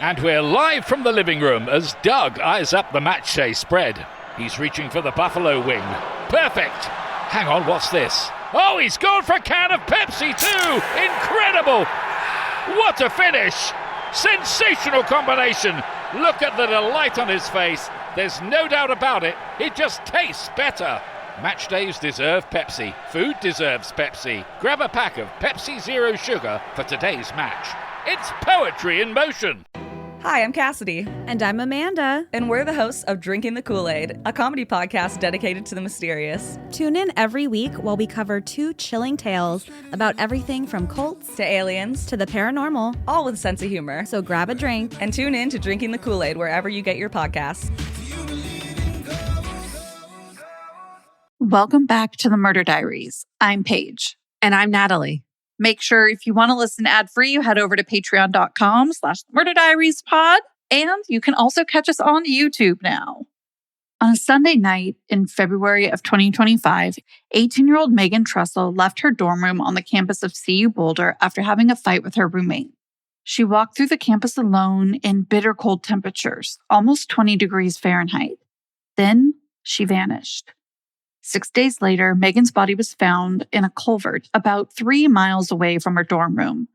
And we're live from the living room as Doug eyes up the match day spread. He's reaching for the buffalo wing. Perfect! Hang on, what's this? Oh, he's gone for a can of Pepsi too! Incredible! What a finish! Sensational combination! Look at the delight on his face. There's no doubt about it. It just tastes better. Match days deserve Pepsi. Food deserves Pepsi. Grab a pack of Pepsi Zero Sugar for today's match. It's poetry in motion. Hi, I'm Cassidy. And I'm Amanda. And we're the hosts of Drinking the Kool-Aid, a comedy podcast dedicated to the mysterious. Tune in every week while we cover two chilling tales about everything from cults to aliens to the paranormal, all with a sense of humor. So grab a drink and tune in to Drinking the Kool-Aid wherever you get your podcasts. Welcome back to the Murder Diaries. I'm Paige. And I'm Natalie. Make sure if you want to listen ad-free, you head over to patreon.com/murderdiariespod. And you can also catch us on YouTube now. On a Sunday night in February of 2025, 18-year-old Megan Trussell left her dorm room on the campus of CU Boulder after having a fight with her roommate. She walked through the campus alone in bitter cold temperatures, almost 20 degrees Fahrenheit. Then she vanished. 6 days later, Megan's body was found in a culvert about 3 miles away from her dorm room.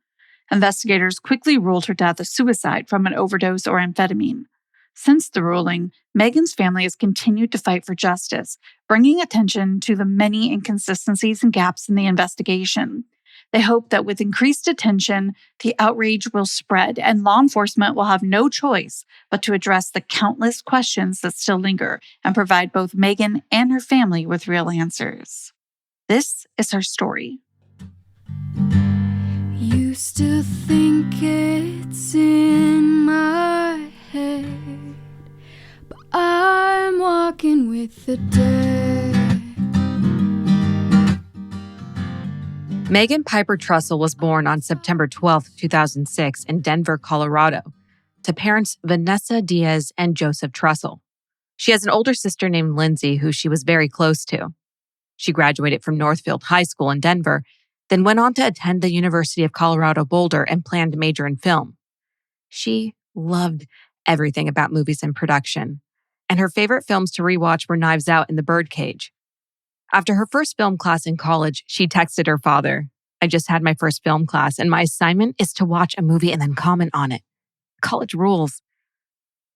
Investigators quickly ruled her death a suicide from an overdose or amphetamine. Since the ruling, Megan's family has continued to fight for justice, bringing attention to the many inconsistencies and gaps in the investigation. They hope that with increased attention, the outrage will spread and law enforcement will have no choice but to address the countless questions that still linger and provide both Megan and her family with real answers. This is her story. Used to think it's in my head, but I'm walking with the dead. Megan Piper Trussell was born on September 12, 2006 in Denver, Colorado, to parents Vanessa Diaz and Joseph Trussell. She has an older sister named Lindsay, who she was very close to. She graduated from Northfield High School in Denver, then went on to attend the University of Colorado Boulder and planned to major in film. She loved everything about movies and production, and her favorite films to rewatch were Knives Out and The Birdcage. After her first film class in college, she texted her father, "I just had my first film class, and my assignment is to watch a movie and then comment on it. College rules."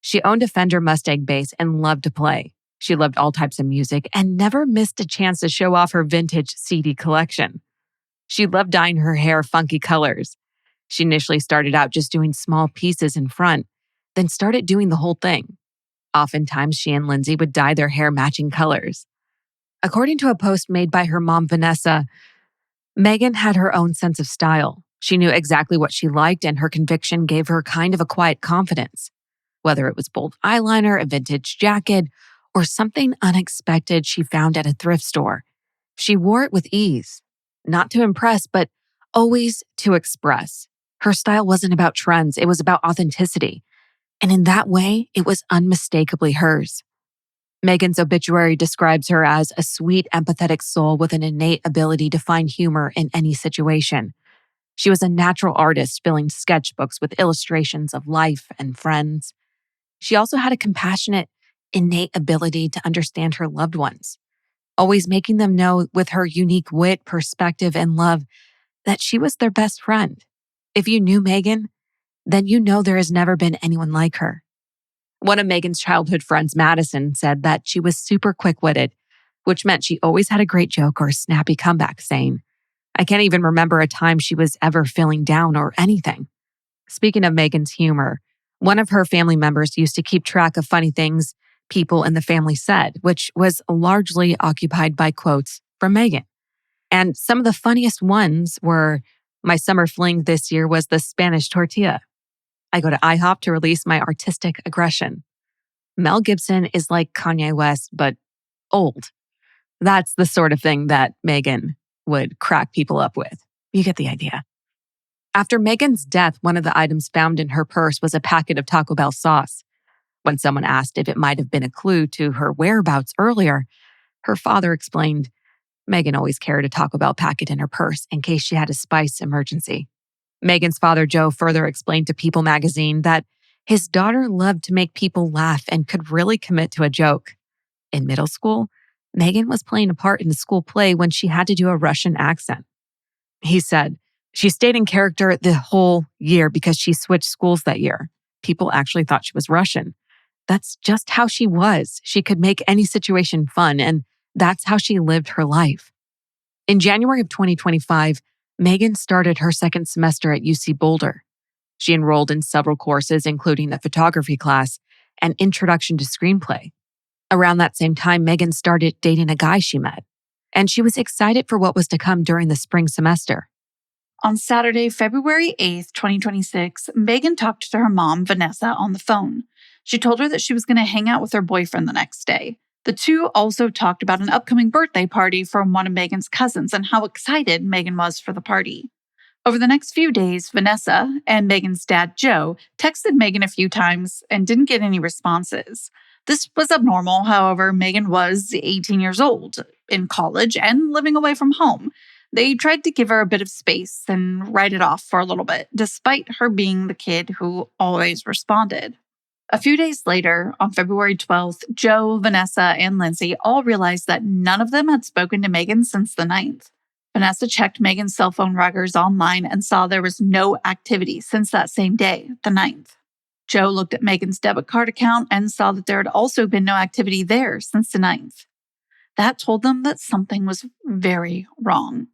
She owned a Fender Mustang bass and loved to play. She loved all types of music and never missed a chance to show off her vintage CD collection. She loved dyeing her hair funky colors. She initially started out just doing small pieces in front, then started doing the whole thing. Oftentimes, she and Lindsay would dye their hair matching colors. According to a post made by her mom, Vanessa, Megan had her own sense of style. She knew exactly what she liked, and her conviction gave her kind of a quiet confidence. Whether it was bold eyeliner, a vintage jacket, or something unexpected she found at a thrift store, she wore it with ease. Not to impress, but always to express. Her style wasn't about trends, it was about authenticity. And in that way, it was unmistakably hers. Megan's obituary describes her as a sweet, empathetic soul with an innate ability to find humor in any situation. She was a natural artist, filling sketchbooks with illustrations of life and friends. She also had a compassionate, innate ability to understand her loved ones, always making them know with her unique wit, perspective, and love that she was their best friend. If you knew Megan, then you know there has never been anyone like her. One of Megan's childhood friends, Madison, said that she was super quick-witted, which meant she always had a great joke or a snappy comeback, saying, "I can't even remember a time she was ever feeling down or anything." Speaking of Megan's humor, one of her family members used to keep track of funny things people in the family said, which was largely occupied by quotes from Megan. And some of the funniest ones were, "My summer fling this year was the Spanish tortilla. I go to IHOP to release my artistic aggression. Mel Gibson is like Kanye West, but old." That's the sort of thing that Megan would crack people up with. You get the idea. After Megan's death, one of the items found in her purse was a packet of Taco Bell sauce. When someone asked if it might have been a clue to her whereabouts earlier, her father explained, Megan always carried a Taco Bell packet in her purse in case she had a spice emergency. Megan's father, Joe, further explained to People magazine that His daughter loved to make people laugh and could really commit to a joke. In middle school, Megan was playing a part in a school play when she had to do a Russian accent. He said, she stayed in character the whole year because she switched schools that year. People actually thought she was Russian. That's just how she was. She could make any situation fun, and that's how she lived her life. In January of 2025, Megan started her second semester at UC Boulder. She enrolled in several courses, including a photography class and introduction to screenplay. Around that same time, Megan started dating a guy she met, and she was excited for what was to come during the spring semester. On Saturday, February 8th, 2026, Megan talked to her mom, Vanessa, on the phone. She told her that she was going to hang out with her boyfriend the next day. The two also talked about an upcoming birthday party from one of Megan's cousins and how excited Megan was for the party. Over the next few days, Vanessa and Megan's dad, Joe, texted Megan a few times and didn't get any responses. This was abnormal. However, Megan was 18 years old, in college, and living away from home. They tried to give her a bit of space and write it off for a little bit, despite her being the kid who always responded. A few days later, on February 12th, Joe, Vanessa, and Lindsay all realized that none of them had spoken to Megan since the 9th. Vanessa checked Megan's cell phone records online and saw there was no activity since that same day, the 9th. Joe looked at Megan's debit card account and saw that there had also been no activity there since the 9th. That told them that something was very wrong.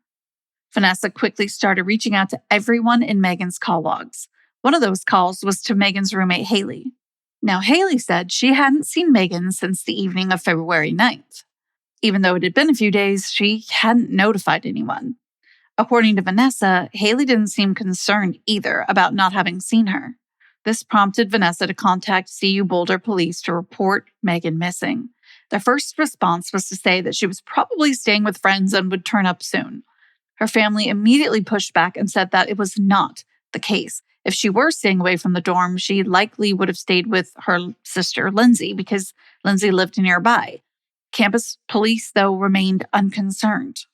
Vanessa quickly started reaching out to everyone in Megan's call logs. One of those calls was to Megan's roommate, Haley. Now, Haley said she hadn't seen Megan since the evening of February 9th. Even though it had been a few days, she hadn't notified anyone. According to Vanessa, Haley didn't seem concerned either about not having seen her. This prompted Vanessa to contact CU Boulder police to report Megan missing. Their first response was to say that she was probably staying with friends and would turn up soon. Her family immediately pushed back and said that it was not the case. If she were staying away from the dorm, she likely would have stayed with her sister, Lindsay, because Lindsay lived nearby. Campus police, though, remained unconcerned.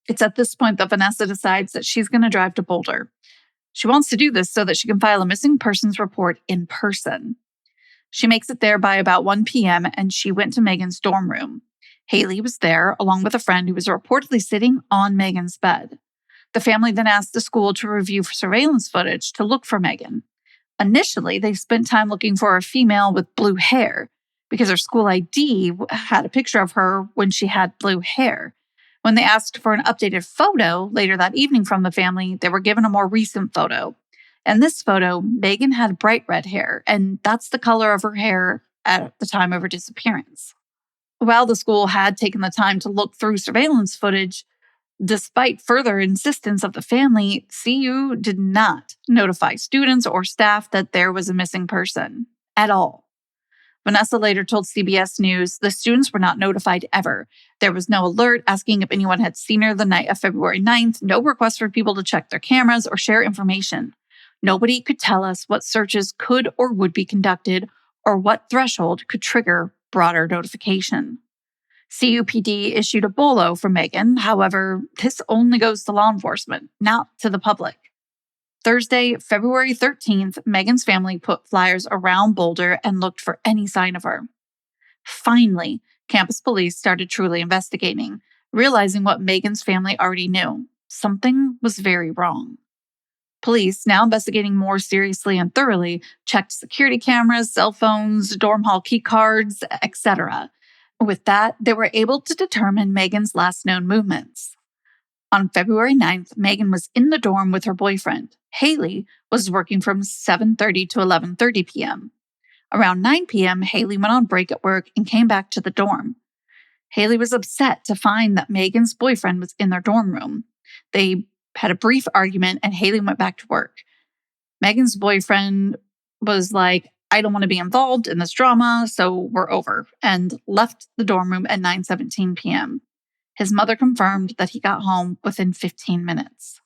It's at this point that Vanessa decides that she's going to drive to Boulder. She wants to do this so that she can file a missing persons report in person. She makes it there by about 1 p.m. and she went to Megan's dorm room. Haley was there, along with a friend who was reportedly sitting on Megan's bed. The family then asked the school to review surveillance footage to look for Megan. Initially, they spent time looking for a female with blue hair because her school ID had a picture of her when she had blue hair. When they asked for an updated photo later that evening from the family, they were given a more recent photo. In this photo, Megan had bright red hair, and that's the color of her hair at the time of her disappearance. While the school had taken the time to look through surveillance footage, despite further insistence of the family, CU did not notify students or staff that there was a missing person at all. Vanessa later told CBS News the students were not notified ever. There was no alert asking if anyone had seen her the night of February 9th, no request for people to check their cameras or share information. Nobody could tell us what searches could or would be conducted or what threshold could trigger broader notification. CUPD issued a bolo for Megan. However, this only goes to law enforcement, not to the public. Thursday, February 13th, Megan's family put flyers around Boulder and looked for any sign of her. Finally, campus police started truly investigating, realizing what Megan's family already knew. Something was very wrong. Police, now investigating more seriously and thoroughly, checked security cameras, cell phones, dorm hall key cards, etc. With that, they were able to determine Megan's last known movements. On February 9th, Megan was in the dorm with her boyfriend. Haley was working from 7:30 to 11:30 p.m. Around 9 p.m., Haley went on break at work and came back to the dorm. Haley was upset to find that Megan's boyfriend was in their dorm room. They had a brief argument and Haley went back to work. Megan's boyfriend was like, I don't want to be involved in this drama, so we're over, and left the dorm room at 9:17 p.m. His mother confirmed that he got home within 15 minutes.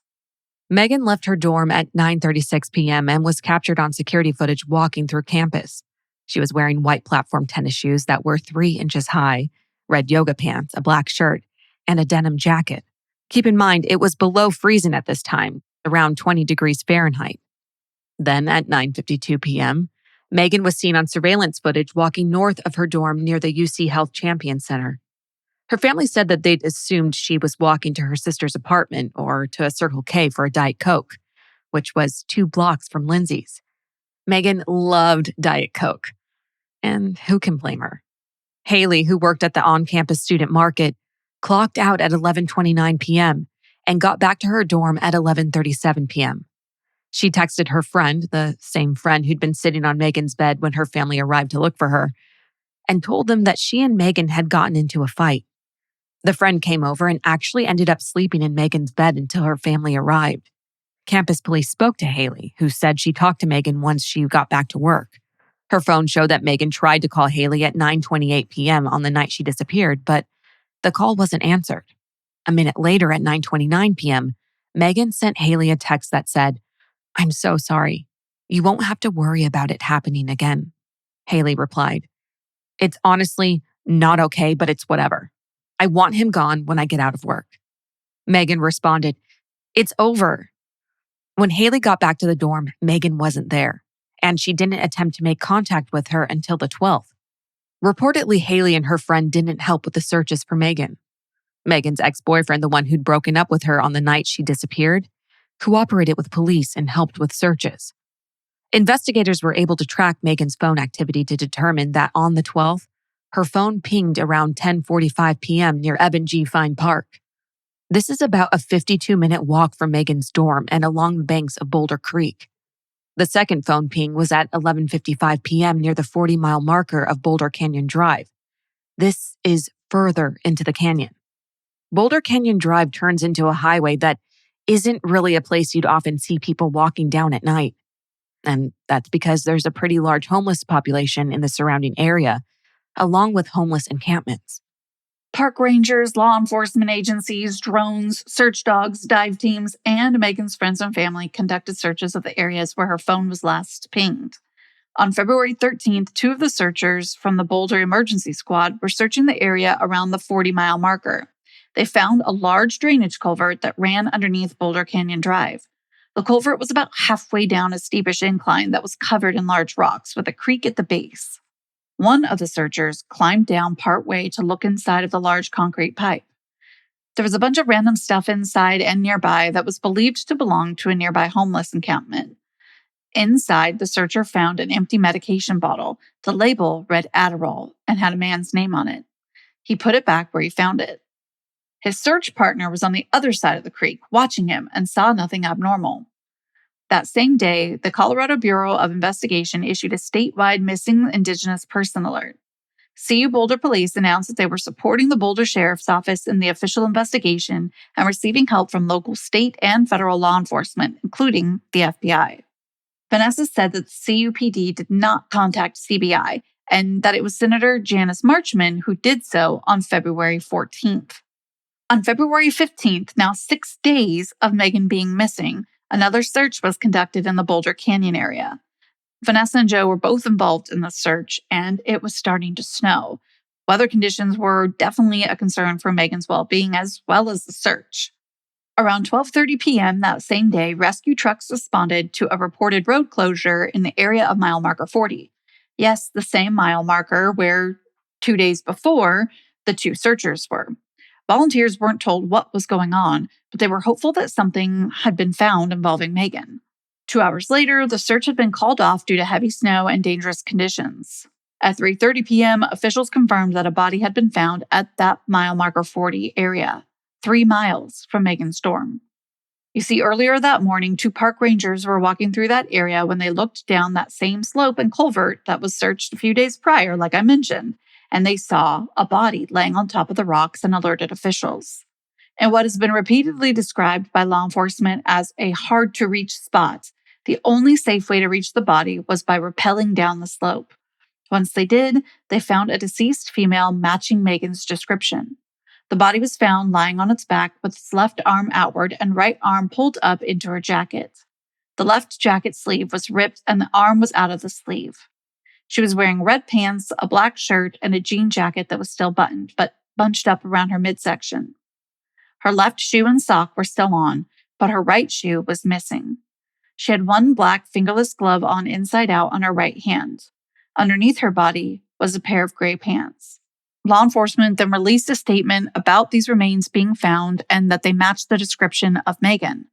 Megan left her dorm at 9:36 p.m. and was captured on security footage walking through campus. She was wearing white platform tennis shoes that were 3 inches high, red yoga pants, a black shirt, and a denim jacket. Keep in mind, it was below freezing at this time, around 20 degrees Fahrenheit. Then at 9:52 p.m., Megan was seen on surveillance footage walking north of her dorm near the UC Health Champion Center. Her family said that they'd assumed she was walking to her sister's apartment or to a Circle K for a Diet Coke, which was 2 blocks from Lindsay's. Megan loved Diet Coke. And who can blame her? Haley, who worked at the on-campus student market, clocked out at 11:29 p.m. and got back to her dorm at 11:37 p.m. She texted her friend, the same friend who'd been sitting on Megan's bed when her family arrived to look for her, and told them that she and Megan had gotten into a fight. The friend came over and actually ended up sleeping in Megan's bed until her family arrived. Campus police spoke to Haley, who said she talked to Megan once she got back to work. Her phone showed that Megan tried to call Haley at 9:28 p.m. on the night she disappeared, but the call wasn't answered. A minute later at 9:29 p.m., Megan sent Haley a text that said, "I'm so sorry. You won't have to worry about it happening again." Haley replied, "It's honestly not okay, but it's whatever. I want him gone when I get out of work." Megan responded, "It's over." When Haley got back to the dorm, Megan wasn't there, and she didn't attempt to make contact with her until the 12th. Reportedly, Haley and her friend didn't help with the searches for Megan. Megan's ex-boyfriend, the one who'd broken up with her on the night she disappeared, cooperated with police and helped with searches. Investigators were able to track Megan's phone activity to determine that on the 12th, her phone pinged around 10:45 p.m. near Eben G. Fine Park. This is about a 52-minute walk from Megan's dorm and along the banks of Boulder Creek. The second phone ping was at 11:55 p.m. near the 40-mile marker of Boulder Canyon Drive. This is further into the canyon. Boulder Canyon Drive turns into a highway that isn't really a place you'd often see people walking down at night. And that's because there's a pretty large homeless population in the surrounding area, along with homeless encampments. Park rangers, law enforcement agencies, drones, search dogs, dive teams, and Megan's friends and family conducted searches of the areas where her phone was last pinged. On February 13th, 2 of the searchers from the Boulder Emergency Squad were searching the area around the 40-mile marker. They found a large drainage culvert that ran underneath Boulder Canyon Drive. The culvert was about halfway down a steepish incline that was covered in large rocks with a creek at the base. One of the searchers climbed down partway to look inside of the large concrete pipe. There was a bunch of random stuff inside and nearby that was believed to belong to a nearby homeless encampment. Inside, the searcher found an empty medication bottle. The label read Adderall and had a man's name on it. He put it back where he found it. His search partner was on the other side of the creek, watching him, and saw nothing abnormal. That same day, the Colorado Bureau of Investigation issued a statewide missing Indigenous person alert. CU Boulder police announced that they were supporting the Boulder Sheriff's Office in the official investigation and receiving help from local state and federal law enforcement, including the FBI. Vanessa said that the CUPD did not contact CBI and that it was Senator Janice Marchman who did so on February 14th. On February 15th, now 6 days of Megan being missing, another search was conducted in the Boulder Canyon area. Vanessa and Joe were both involved in the search, and it was starting to snow. Weather conditions were definitely a concern for Megan's well-being as well as the search. Around 12:30 p.m. that same day, rescue trucks responded to a reported road closure in the area of mile marker 40. Yes, the same mile marker where 2 days before the 2 searchers were. Volunteers weren't told what was going on, but they were hopeful that something had been found involving Megan. 2 hours later, the search had been called off due to heavy snow and dangerous conditions. At 3:30 p.m., officials confirmed that a body had been found at that mile marker 40 area, 3 miles from Megan's dorm. You see, earlier that morning, 2 park rangers were walking through that area when they looked down that same slope and culvert that was searched a few days prior, like I mentioned, and they saw a body laying on top of the rocks and alerted officials. In what has been repeatedly described by law enforcement as a hard-to-reach spot, the only safe way to reach the body was by rappelling down the slope. Once they did, they found a deceased female matching Megan's description. The body was found lying on its back with its left arm outward and right arm pulled up into her jacket. The left jacket sleeve was ripped and the arm was out of the sleeve. She was wearing red pants, a black shirt, and a jean jacket that was still buttoned, but bunched up around her midsection. Her left shoe and sock were still on, but her right shoe was missing. She had one black fingerless glove on inside out on her right hand. Underneath her body was a pair of gray pants. Law enforcement then released a statement about these remains being found and that they matched the description of Megan.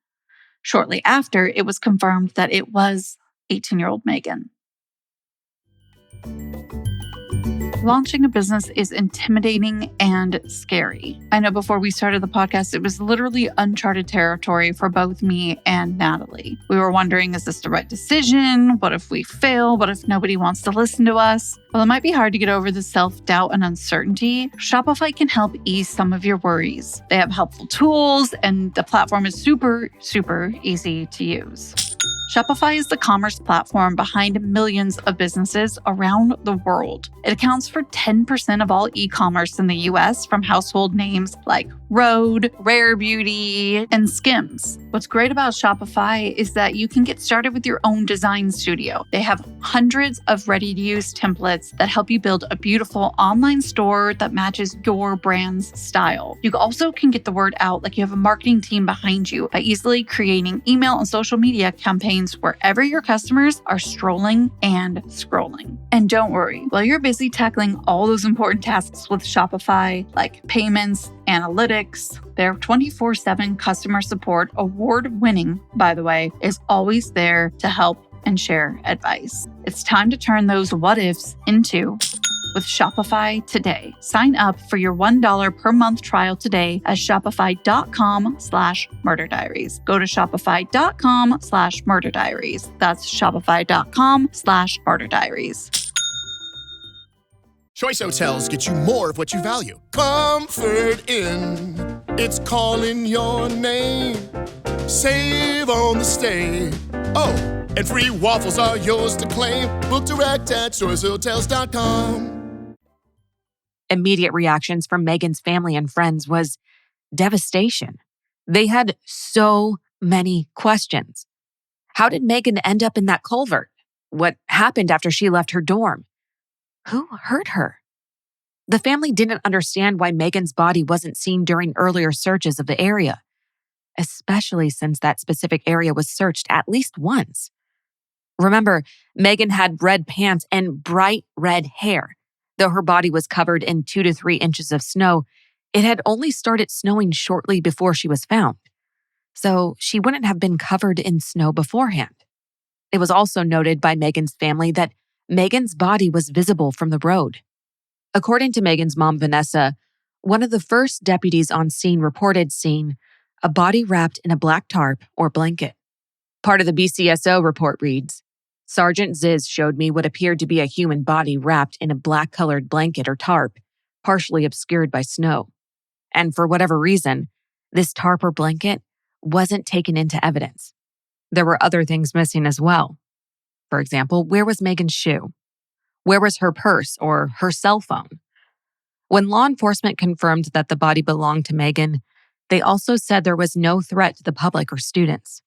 Shortly after, it was confirmed that it was 18-year-old Megan. Launching a business is intimidating and scary. I know before we started the podcast, it was literally uncharted territory for both me and Natalie. We were wondering, is this the right decision? What if we fail? What if nobody wants to listen to us? While it might be hard to get over the self-doubt and uncertainty, Shopify can help ease some of your worries. They have helpful tools, and the platform is super, super easy to use. Shopify is the commerce platform behind millions of businesses around the world. It accounts for 10% of all e-commerce in the US from household names like Rhode, Rare Beauty, and Skims. What's great about Shopify is that you can get started with your own design studio. They have hundreds of ready-to-use templates that help you build a beautiful online store that matches your brand's style. You also can get the word out like you have a marketing team behind you by easily creating email and social media campaigns wherever your customers are strolling and scrolling. And don't worry, while you're busy tackling all those important tasks with Shopify, like payments, analytics, their 24/7 customer support, award-winning, by the way, is always there to help and share advice. It's time to turn those what ifs into with Shopify today. Sign up for your $1 per month trial today at shopify.com/murderdiaries. Go to shopify.com/murderdiaries. That's shopify.com/murderdiaries. Choice Hotels get you more of what you value. Comfort Inn, it's calling your name. Save on the stay. Oh, and free waffles are yours to claim. Book direct at choicehotels.com. Immediate reactions from Megan's family and friends was devastation. They had so many questions. How did Megan end up in that culvert? What happened after she left her dorm? Who hurt her? The family didn't understand why Megan's body wasn't seen during earlier searches of the area, especially since that specific area was searched at least once. Remember, Megan had red pants and bright red hair. Though her body was covered in 2 to 3 inches of snow, it had only started snowing shortly before she was found. So she wouldn't have been covered in snow beforehand. It was also noted by Megan's family that Megan's body was visible from the road. According to Megan's mom, Vanessa, one of the first deputies on scene reported seeing a body wrapped in a black tarp or blanket. Part of the BCSO report reads, Sergeant Ziz showed me what appeared to be a human body wrapped in a black-colored blanket or tarp, partially obscured by snow. And for whatever reason, this tarp or blanket wasn't taken into evidence. There were other things missing as well. For example, where was Megan's shoe? Where was her purse or her cell phone? When law enforcement confirmed that the body belonged to Megan, they also said there was no threat to the public or students.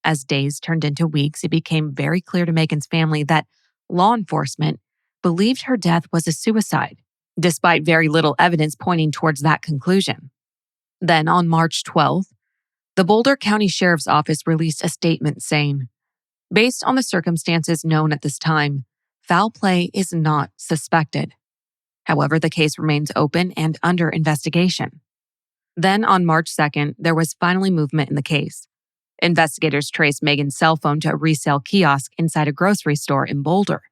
As days turned into weeks, it became very clear to Megan's family that law enforcement believed her death was a suicide, despite very little evidence pointing towards that conclusion. Then on March 12th, the Boulder County Sheriff's Office released a statement saying, based on the circumstances known at this time, foul play is not suspected. However, the case remains open and under investigation. Then on March 2nd, there was finally movement in the case. Investigators traced Megan's cell phone to a resale kiosk inside a grocery store in Boulder.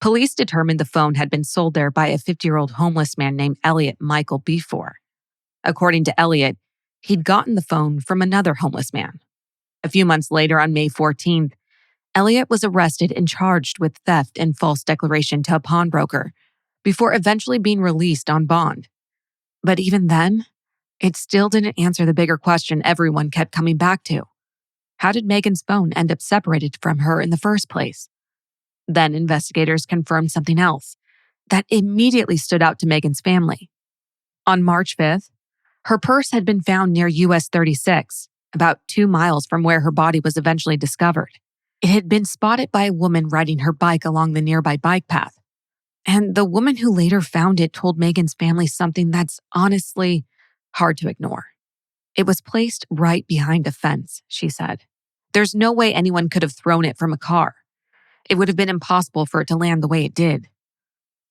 Police determined the phone had been sold there by a 50-year-old homeless man named Elliot Michael Before. According to Elliot, he'd gotten the phone from another homeless man. A few months later, on May 14th, Elliot was arrested and charged with theft and false declaration to a pawnbroker before eventually being released on bond. But even then, it still didn't answer the bigger question everyone kept coming back to. How did Megan's phone end up separated from her in the first place? Then investigators confirmed something else that immediately stood out to Megan's family. On March 5th, her purse had been found near US 36, about 2 miles from where her body was eventually discovered. It had been spotted by a woman riding her bike along the nearby bike path. And the woman who later found it told Megan's family something that's honestly hard to ignore. It was placed right behind a fence, she said. There's no way anyone could have thrown it from a car. It would have been impossible for it to land the way it did.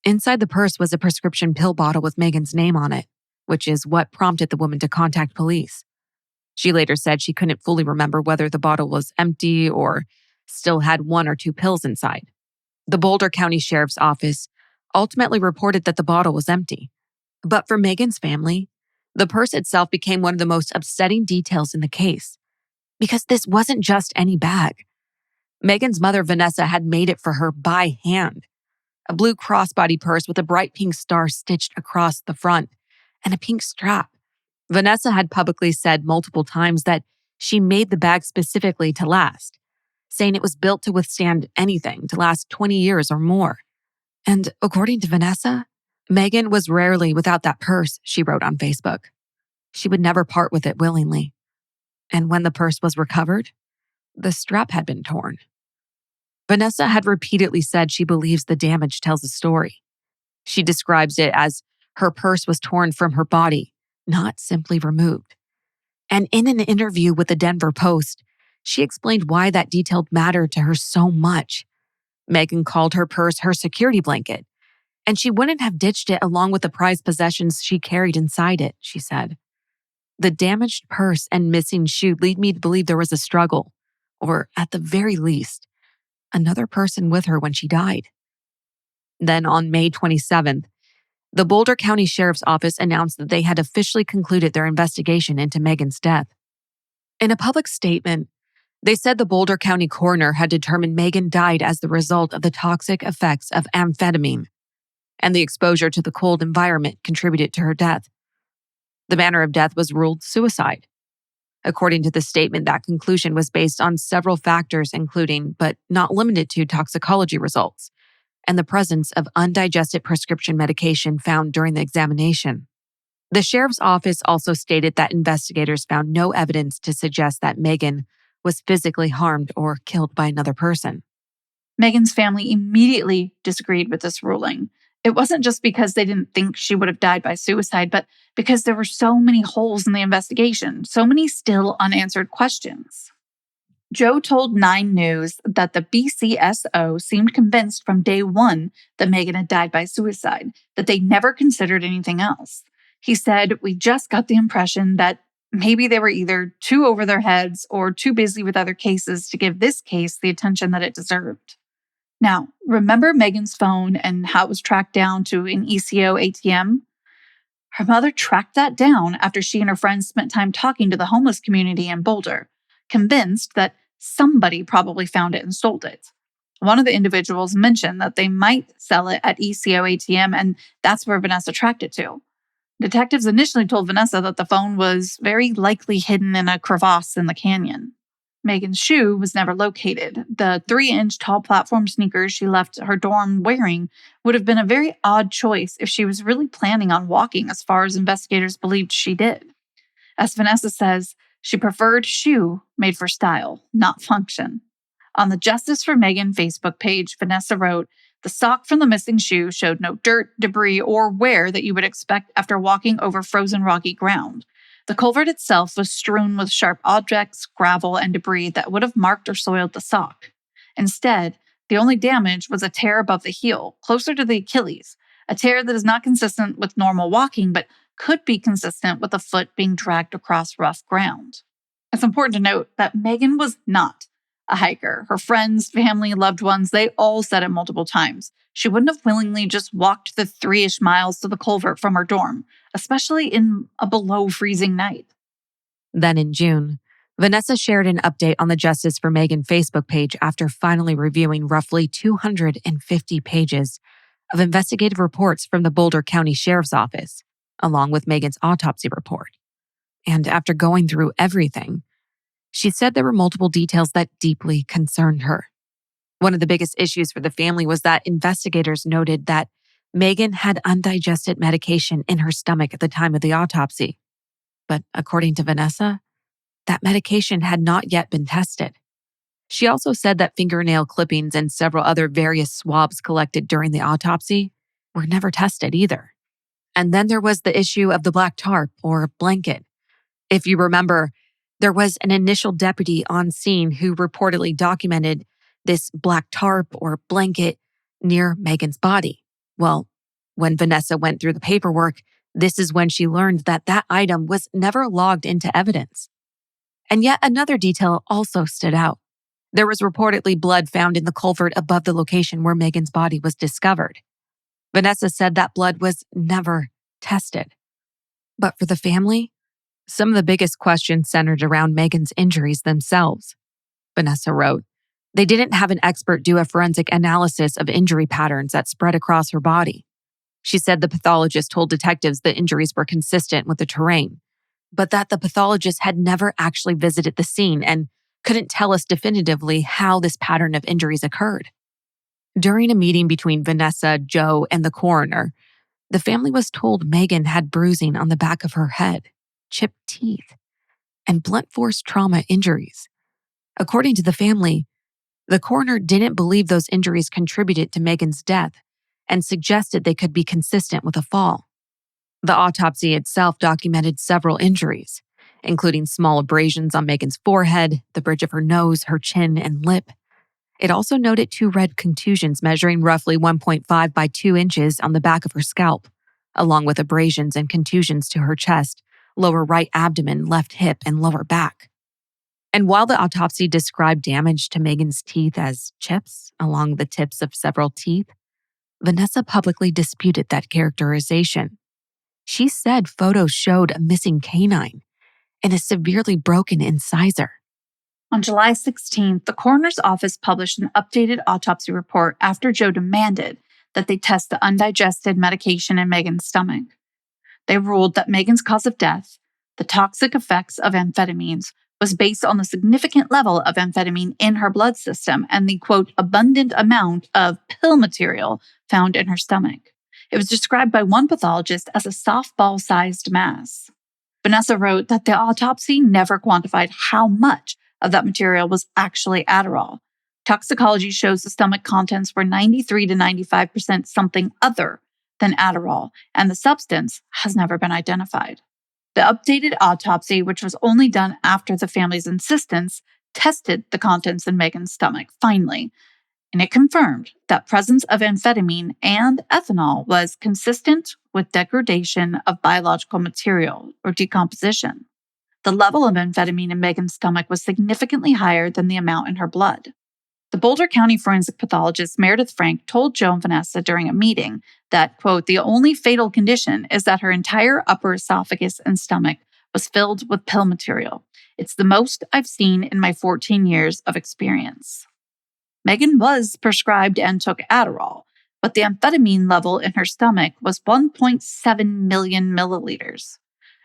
Inside the purse was a prescription pill bottle with Megan's name on it, which is what prompted the woman to contact police. She later said she couldn't fully remember whether the bottle was empty or still had 1 or 2 pills inside. The Boulder County Sheriff's Office ultimately reported that the bottle was empty. But for Megan's family, the purse itself became one of the most upsetting details in the case. Because this wasn't just any bag. Megan's mother, Vanessa, had made it for her by hand. A blue crossbody purse with a bright pink star stitched across the front and a pink strap. Vanessa had publicly said multiple times that she made the bag specifically to last, saying it was built to withstand anything, to last 20 years or more. And according to Vanessa, Megan was rarely without that purse, she wrote on Facebook. She would never part with it willingly. And when the purse was recovered, the strap had been torn. Vanessa had repeatedly said she believes the damage tells a story. She describes it as her purse was torn from her body, not simply removed. And in an interview with the Denver Post, she explained why that detail mattered to her so much. Megan called her purse her security blanket, and she wouldn't have ditched it along with the prized possessions she carried inside it, she said. The damaged purse and missing shoe lead me to believe there was a struggle, or at the very least, another person with her when she died. Then on May 27th, the Boulder County Sheriff's Office announced that they had officially concluded their investigation into Megan's death. In a public statement, they said the Boulder County coroner had determined Megan died as the result of the toxic effects of amphetamine, and the exposure to the cold environment contributed to her death. The manner of death was ruled suicide. According to the statement, that conclusion was based on several factors, including, but not limited to, toxicology results and the presence of undigested prescription medication found during the examination. The sheriff's office also stated that investigators found no evidence to suggest that Megan was physically harmed or killed by another person. Megan's family immediately disagreed with this ruling. It wasn't just because they didn't think she would have died by suicide, but because there were so many holes in the investigation, so many still unanswered questions. Joe told 9 News that the BCSO seemed convinced from day one that Megan had died by suicide, that they never considered anything else. He said, "We just got the impression that maybe they were either too over their heads or too busy with other cases to give this case the attention that it deserved." Now, remember Megan's phone and how it was tracked down to an ECO ATM? Her mother tracked that down after she and her friends spent time talking to the homeless community in Boulder, convinced that somebody probably found it and sold it. One of the individuals mentioned that they might sell it at ECO ATM, and that's where Vanessa tracked it to. Detectives initially told Vanessa that the phone was very likely hidden in a crevasse in the canyon. Megan's shoe was never located. The 3-inch tall platform sneakers she left her dorm wearing would have been a very odd choice if she was really planning on walking as far as investigators believed she did. As Vanessa says, she preferred shoe made for style, not function. On the Justice for Megan Facebook page, Vanessa wrote, "The sock from the missing shoe showed no dirt, debris, or wear that you would expect after walking over frozen rocky ground. The culvert itself was strewn with sharp objects, gravel, and debris that would have marked or soiled the sock. Instead, the only damage was a tear above the heel, closer to the Achilles, a tear that is not consistent with normal walking, but could be consistent with a foot being dragged across rough ground." It's important to note that Megan was not a hiker. Her friends, family, loved ones, they all said it multiple times. She wouldn't have willingly just walked the 3-ish miles to the culvert from her dorm, especially in a below freezing night. Then in June, Vanessa shared an update on the Justice for Megan Facebook page after finally reviewing roughly 250 pages of investigative reports from the Boulder County Sheriff's Office, along with Megan's autopsy report. And after going through everything, she said there were multiple details that deeply concerned her. One of the biggest issues for the family was that investigators noted that Megan had undigested medication in her stomach at the time of the autopsy. But according to Vanessa, that medication had not yet been tested. She also said that fingernail clippings and several other various swabs collected during the autopsy were never tested either. And then there was the issue of the black tarp or blanket. If you remember, There was an initial deputy on scene who reportedly documented this black tarp or blanket near Megan's body. Well, when Vanessa went through the paperwork, this is when she learned that that item was never logged into evidence. And yet another detail also stood out. There was reportedly blood found in the culvert above the location where Megan's body was discovered. Vanessa said that blood was never tested. But for the family, some of the biggest questions centered around Megan's injuries themselves. Vanessa wrote, "They didn't have an expert do a forensic analysis of injury patterns that spread across her body." She said the pathologist told detectives the injuries were consistent with the terrain, but that the pathologist had never actually visited the scene and couldn't tell us definitively how this pattern of injuries occurred. During a meeting between Vanessa, Joe, and the coroner, the family was told Megan had bruising on the back of her head, chipped teeth, and blunt force trauma injuries. According to the family, the coroner didn't believe those injuries contributed to Megan's death and suggested they could be consistent with a fall. The autopsy itself documented several injuries, including small abrasions on Megan's forehead, the bridge of her nose, her chin, and lip. It also noted 2 red contusions measuring roughly 1.5 by 2 inches on the back of her scalp, along with abrasions and contusions to her chest, lower right abdomen, left hip, and lower back. And while the autopsy described damage to Megan's teeth as chips along the tips of several teeth, Vanessa publicly disputed that characterization. She said photos showed a missing canine and a severely broken incisor. On July 16th, the coroner's office published an updated autopsy report after Joe demanded that they test the undigested medication in Megan's stomach. They ruled that Megan's cause of death, the toxic effects of amphetamines, was based on the significant level of amphetamine in her blood system and the, quote, abundant amount of pill material found in her stomach. It was described by one pathologist as a softball-sized mass. Vanessa wrote that the autopsy never quantified how much of that material was actually Adderall. Toxicology shows the stomach contents were 93 to 95% something other than Adderall, and the substance has never been identified. The updated autopsy, which was only done after the family's insistence, tested the contents in Megan's stomach, finally, and it confirmed that presence of amphetamine and ethanol was consistent with degradation of biological material or decomposition. The level of amphetamine in Megan's stomach was significantly higher than the amount in her blood. The Boulder County forensic pathologist Meredith Frank told Joe and Vanessa during a meeting that, quote, the only fatal condition is that her entire upper esophagus and stomach was filled with pill material. It's the most I've seen in my 14 years of experience. Megan was prescribed and took Adderall, but the amphetamine level in her stomach was 1.7 million milliliters.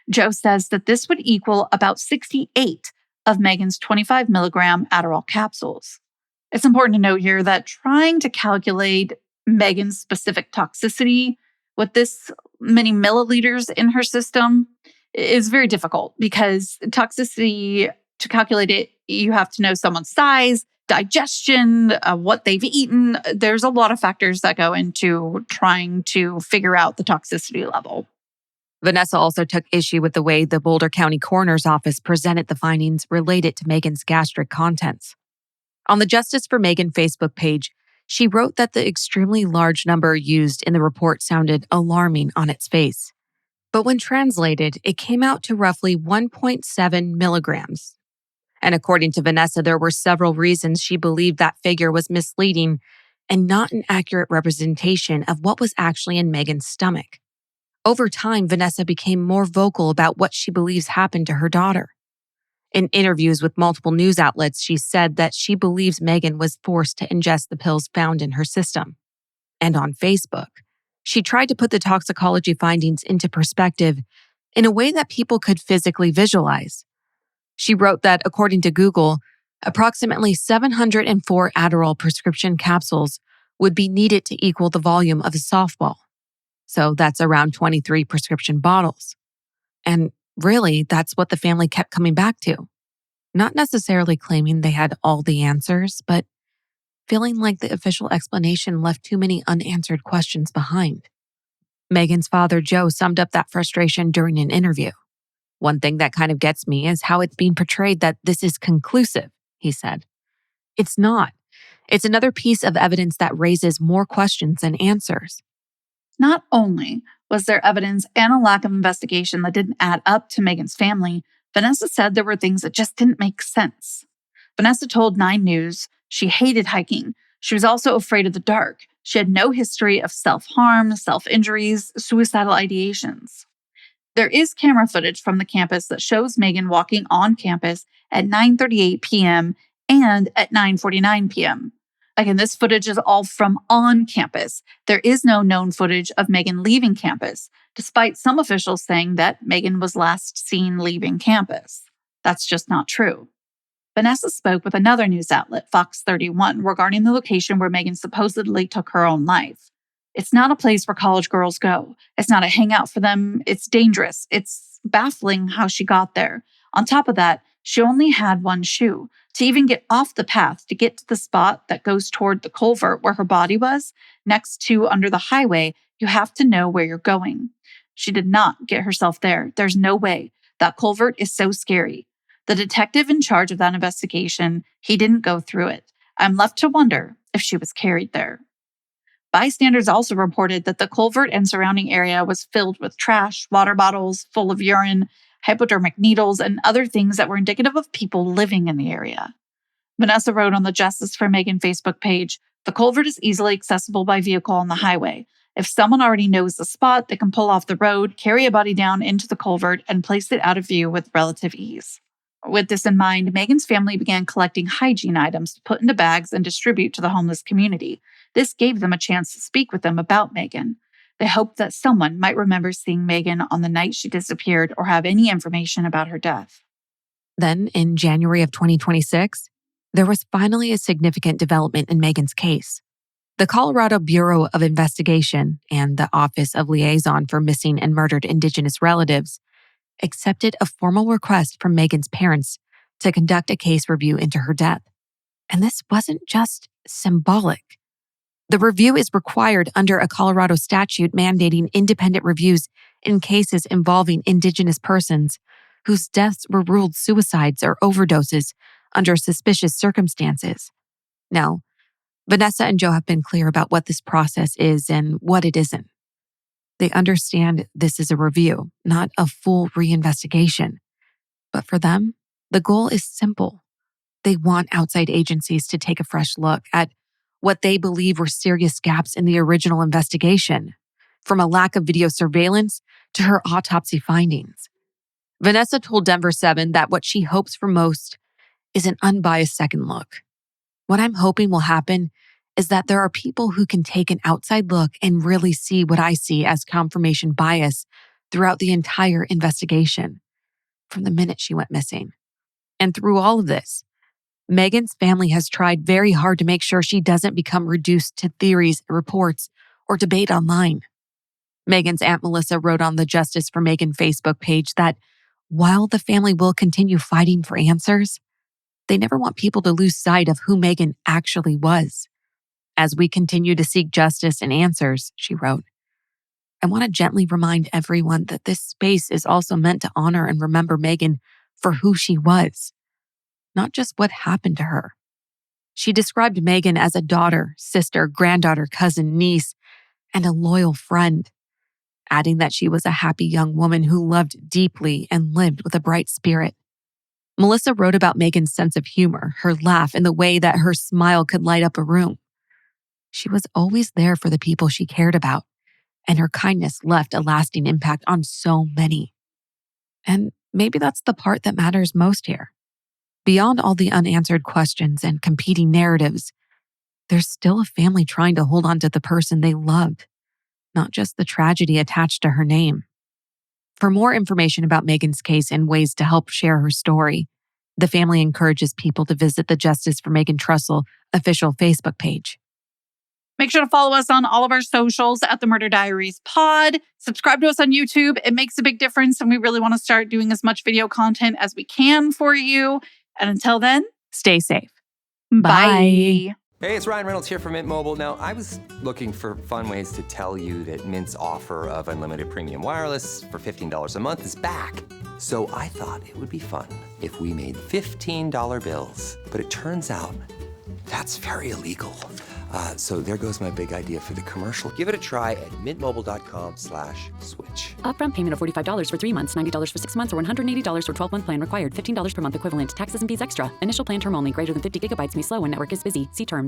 Joe says that this would equal about 68 of Megan's 25 milligram Adderall capsules. It's important to note here that trying to calculate Megan's specific toxicity with this many milliliters in her system is very difficult because toxicity, to calculate it, you have to know someone's size, digestion, what they've eaten. There's a lot of factors that go into trying to figure out the toxicity level. Vanessa also took issue with the way the Boulder County Coroner's Office presented the findings related to Megan's gastric contents. On the Justice for Megan Facebook page, she wrote that the extremely large number used in the report sounded alarming on its face. But when translated, it came out to roughly 1.7 milligrams. And according to Vanessa, there were several reasons she believed that figure was misleading and not an accurate representation of what was actually in Megan's stomach. Over time, Vanessa became more vocal about what she believes happened to her daughter. In interviews with multiple news outlets, she said that she believes Megan was forced to ingest the pills found in her system. And on Facebook, she tried to put the toxicology findings into perspective in a way that people could physically visualize. She wrote that, according to Google, approximately 704 Adderall prescription capsules would be needed to equal the volume of a softball. So that's around 23 prescription bottles. And really, that's what the family kept coming back to. Not necessarily claiming they had all the answers, but feeling like the official explanation left too many unanswered questions behind. Megan's father, Joe, summed up that frustration during an interview. One thing that kind of gets me is how it's being portrayed that this is conclusive, he said. It's not. It's another piece of evidence that raises more questions than answers. Not only was there evidence and a lack of investigation that didn't add up to Megan's family, Vanessa said there were things that just didn't make sense. Vanessa told 9 News she hated hiking. She was also afraid of the dark. She had no history of self-harm, self-injuries, suicidal ideations. There is camera footage from the campus that shows Megan walking on campus at 9:38 p.m. and at 9:49 p.m. Again, this footage is all from on campus. There is no known footage of Megan leaving campus, despite some officials saying that Megan was last seen leaving campus. That's just not true. Vanessa spoke with another news outlet, Fox 31, regarding the location where Megan supposedly took her own life. It's not a place where college girls go. It's not a hangout for them. It's dangerous. It's baffling how she got there. On top of that, she only had one shoe. To even get off the path to get to the spot that goes toward the culvert where her body was, next to under the highway, you have to know where you're going. She did not get herself there. There's no way. That culvert is so scary. The detective in charge of that investigation, he didn't go through it. I'm left to wonder if she was carried there. Bystanders also reported that the culvert and surrounding area was filled with trash, water bottles full of urine, hypodermic needles, and other things that were indicative of people living in the area. Vanessa wrote on the Justice for Megan Facebook page, "The culvert is easily accessible by vehicle on the highway. If someone already knows the spot, they can pull off the road, carry a body down into the culvert, and place it out of view with relative ease." With this in mind, Megan's family began collecting hygiene items to put into bags and distribute to the homeless community. This gave them a chance to speak with them about Megan. They hoped that someone might remember seeing Megan on the night she disappeared or have any information about her death. Then, in January of 2026, there was finally a significant development in Megan's case. The Colorado Bureau of Investigation and the Office of Liaison for Missing and Murdered Indigenous Relatives accepted a formal request from Megan's parents to conduct a case review into her death. And this wasn't just symbolic. The review is required under a Colorado statute mandating independent reviews in cases involving Indigenous persons whose deaths were ruled suicides or overdoses under suspicious circumstances. Now, Vanessa and Joe have been clear about what this process is and what it isn't. They understand this is a review, not a full reinvestigation. But for them, the goal is simple. They want outside agencies to take a fresh look at what they believe were serious gaps in the original investigation, from a lack of video surveillance to her autopsy findings. Vanessa told Denver 7 that what she hopes for most is an unbiased second look. What I'm hoping will happen is that there are people who can take an outside look and really see what I see as confirmation bias throughout the entire investigation, from the minute she went missing. And through all of this, Megan's family has tried very hard to make sure she doesn't become reduced to theories, reports, or debate online. Megan's Aunt Melissa wrote on the Justice for Megan Facebook page that while the family will continue fighting for answers, they never want people to lose sight of who Megan actually was. As we continue to seek justice and answers, she wrote, I want to gently remind everyone that this space is also meant to honor and remember Megan for who she was, not just what happened to her. She described Megan as a daughter, sister, granddaughter, cousin, niece, and a loyal friend, adding that she was a happy young woman who loved deeply and lived with a bright spirit. Melissa wrote about Megan's sense of humor, her laugh, and the way that her smile could light up a room. She was always there for the people she cared about, and her kindness left a lasting impact on so many. And maybe that's the part that matters most here. Beyond all the unanswered questions and competing narratives, there's still a family trying to hold on to the person they loved, not just the tragedy attached to her name. For more information about Megan's case and ways to help share her story, the family encourages people to visit the Justice for Megan Trussell official Facebook page. Make sure to follow us on all of our socials at the Murder Diaries Pod. Subscribe to us on YouTube. It makes a big difference, and we really want to start doing as much video content as we can for you. And until then, Stay safe. bye. Hey, it's Ryan Reynolds here from Mint Mobile. Now, I was looking for fun ways to tell you that Mint's offer of unlimited premium wireless for $15 a month is back. So I thought it would be fun if we made $15 bills. But it turns out that's very illegal. So there goes my big idea for the commercial. Give it a try at mintmobile.com/switch. Upfront payment of $45 for 3 months, $90 for 6 months, or $180 for 12-month plan required. $15 per month equivalent. Taxes and fees extra. Initial plan term only. Greater than 50 gigabytes may slow when network is busy. See terms.